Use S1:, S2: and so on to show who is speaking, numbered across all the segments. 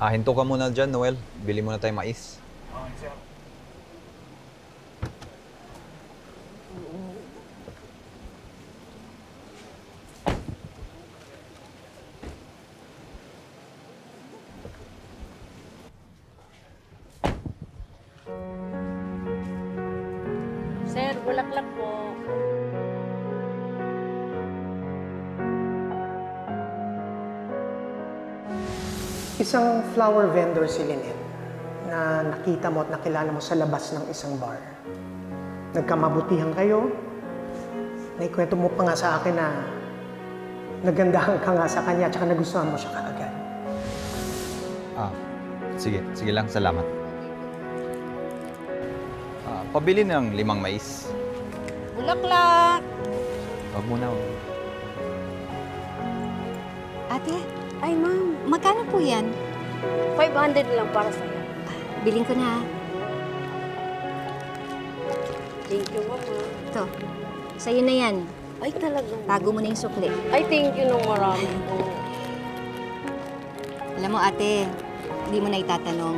S1: Hinto ka muna dyan, Noel. Bili muna tayo mais.
S2: Okay, sir.
S3: Sir, bulaklak po.
S4: Isang flower vendor si Lynette na nakita mo at nakilala mo sa labas ng isang bar. Nagkamabutihan kayo. Naikwento mo pa nga sa akin na nagandahan ka nga sa kanya at saka nagustuhan mo siya kaagad.
S1: Sige. Sige lang. Salamat. Pabili ng 5 mais.
S3: Bulaklak!
S1: Wag muna.
S5: Ate,
S3: Ay, ma'am.
S5: magkano po yan?
S3: 500 lang para sa'yo.
S5: Biling ko na.
S3: Thank you, mama.
S5: Ito, sa'yo na yan.
S3: Ay, talagang.
S5: Tago mo na yung sukli.
S3: Ay, thank you nung marami po.
S5: Alam mo, ate, hindi mo na itatanong.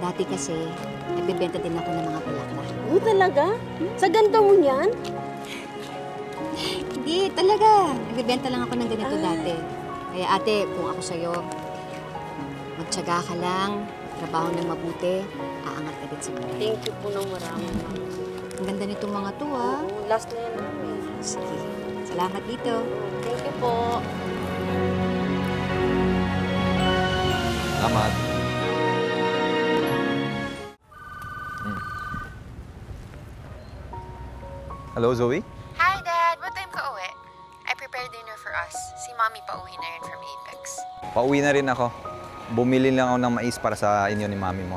S5: Dati kasi, nagbebenta din ako ng mga bulaklak.
S3: Oo, talaga? Sa ganda mo niyan?
S5: Hindi, talaga. Nagbebenta lang ako ng ganito dati. Kaya ate, kung ako sa'yo, magtiyaga ka lang, trabaho ng mabuti, aangat ka din sa buhay.
S3: Thank you po nung marami, ma'am.
S5: Ang ganda nitong mga to, ah.
S3: Oo, last na yan namin.
S5: Sige, salamat dito.
S3: Thank you po.
S1: Salamat. Hello, Zoe?
S6: Hi, Dad! What time ka uwi? I prepared dinner for us. Si Mommy pauwi na rin from Apex.
S1: Pauwi na rin ako. Bumili lang ako ng mais para sa inyo ni Mami mo.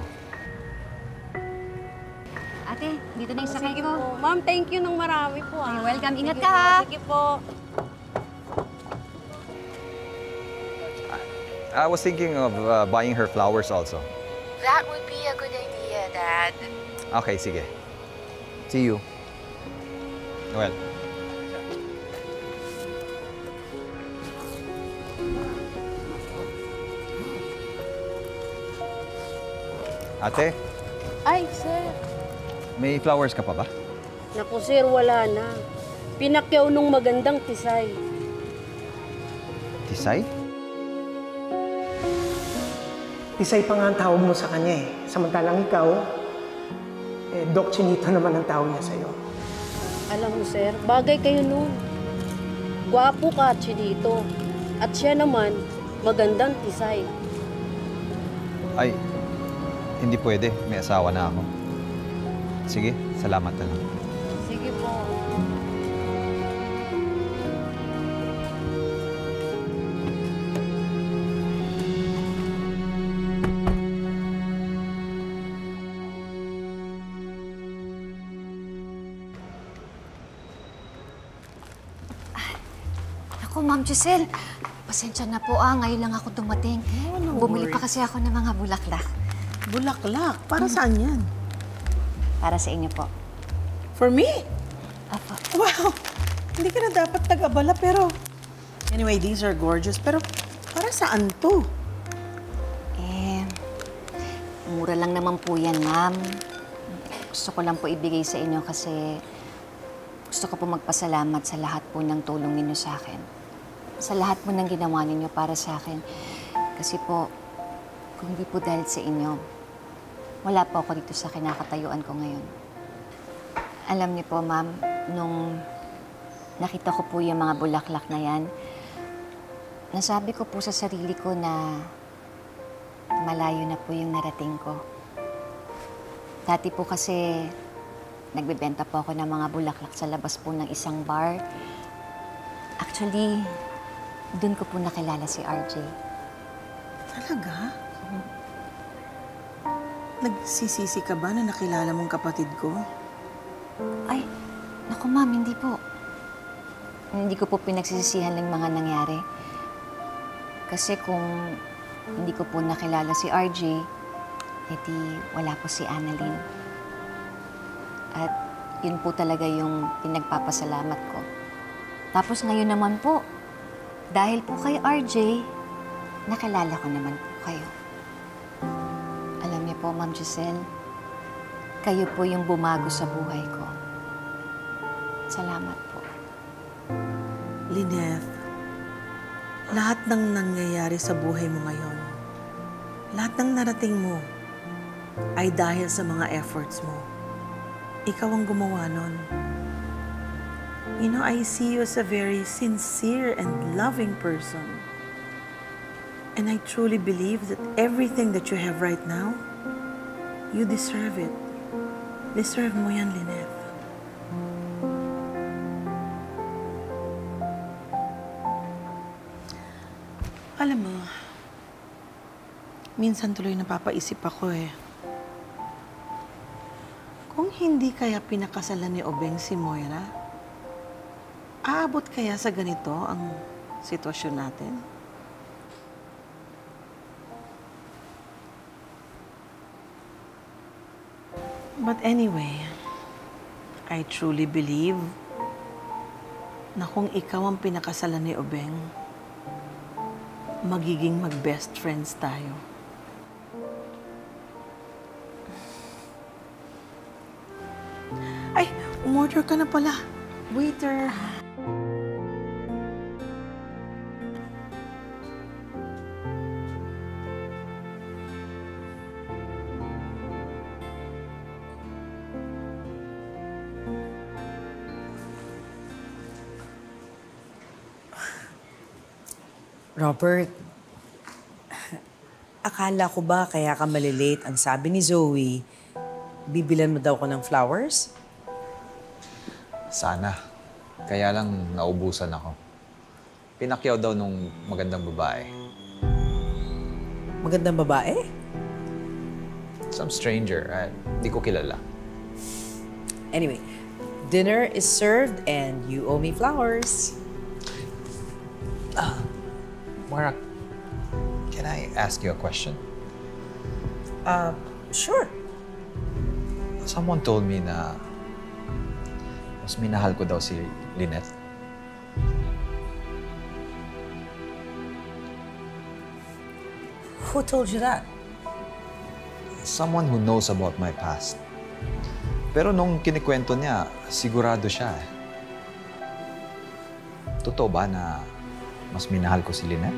S5: Ate, dito na yung sakay
S3: Sige
S5: ko.
S3: po. Ma'am, thank you nung marami po, ah.
S5: You're welcome. Ingat
S3: Sige
S5: ka,
S3: po.
S5: ha?
S3: Sige po.
S1: I was thinking of buying her flowers also.
S6: That would be a good idea, Dad.
S1: Okay, sige. See you. Noel. Ate,
S3: Ay, sir.
S1: may flowers ka pa ba?
S3: Naku, sir, wala na. Pinakyaw nung magandang tisay.
S1: Tisay?
S4: Tisay pa nga ang tawag mo sa kanya eh. Samantalang ikaw, Doc Chinito naman ang tawag niya sa'yo.
S3: Alam mo, sir, bagay kayo nun. Gwapo ka, Chinito. At siya naman, magandang tisay.
S1: Ay, hindi pwede. May asawa na ako. Sige, salamat na lang.
S3: Sige po.
S5: Ako, Ma'am Giselle, pasensya na po ngayon lang ako dumating. Bumili pa kasi ako ng mga bulaklak.
S7: Bulaklak? Para saan yan?
S5: Para sa inyo po.
S7: For me?
S5: Apo.
S7: Wow! Hindi ka na dapat nag-abala, pero... Anyway, these are gorgeous. Pero para saan to?
S5: Mura lang naman po yan, ma'am. Gusto ko lang po ibigay sa inyo kasi gusto ko po magpasalamat sa lahat po ng tulong ninyo sa akin. Sa lahat po ng ginawa ninyo para sa akin. Kasi po, kung hindi po dahil sa inyo, wala po ako dito sa kinakatayuan ko ngayon. Alam niyo po, ma'am, nung nakita ko po yung mga bulaklak na yan, nasabi ko po sa sarili ko na malayo na po yung narating ko. Dati po kasi, nagbebenta po ako ng mga bulaklak sa labas po ng isang bar. Actually, doon ko po nakilala si RJ.
S7: Talaga? Nagsisisi ka ba na nakilala mong kapatid ko?
S5: Ay, naku ma'am, hindi po. Hindi ko po pinagsisisihan lang mga nangyari. Kasi kung hindi ko po nakilala si RJ, edi wala po si Annalyn. At yun po talaga yung pinagpapasalamat ko. Tapos ngayon naman po, dahil po kay RJ, nakilala ko naman po kayo. po, Ma'am Giselle. Kayo po yung bumago sa buhay ko. Salamat po.
S7: Lynette, lahat ng nangyayari sa buhay mo ngayon, lahat ng narating mo, ay dahil sa mga efforts mo. Ikaw ang gumawa nun. You know, I see you as a very sincere and loving person. And I truly believe that everything that you have right now, you deserve it. Deserve mo yan, Lynette. Alam mo, minsan tuloy napapaisip ako eh. Kung hindi kaya pinakasalan ni Obeng si Moira, aabot kaya sa ganito ang sitwasyon natin? But anyway, I truly believe na kung ikaw ang pinakasalan ni Obeng, magiging mag-best friends tayo. Ay, umorder ka na pala. Waiter.
S2: Robert, akala ko ba kaya ka malilate? Ang sabi ni Zoe, bibilan mo daw ko ng flowers?
S1: Sana. Kaya lang naubusan ako. Pinakyaw daw nung magandang babae.
S2: Magandang babae?
S1: Some stranger. Hindi ko kilala.
S2: Anyway, dinner is served and you owe me flowers.
S1: Moira, can I ask you a question?
S2: Sure.
S1: Someone told me na mas minahal ko daw si Lynette.
S2: Who told you that?
S1: Someone who knows about my past. Pero nung kinikwento niya, sigurado siya eh. Totoo ba na mas minahal ko si Lynette?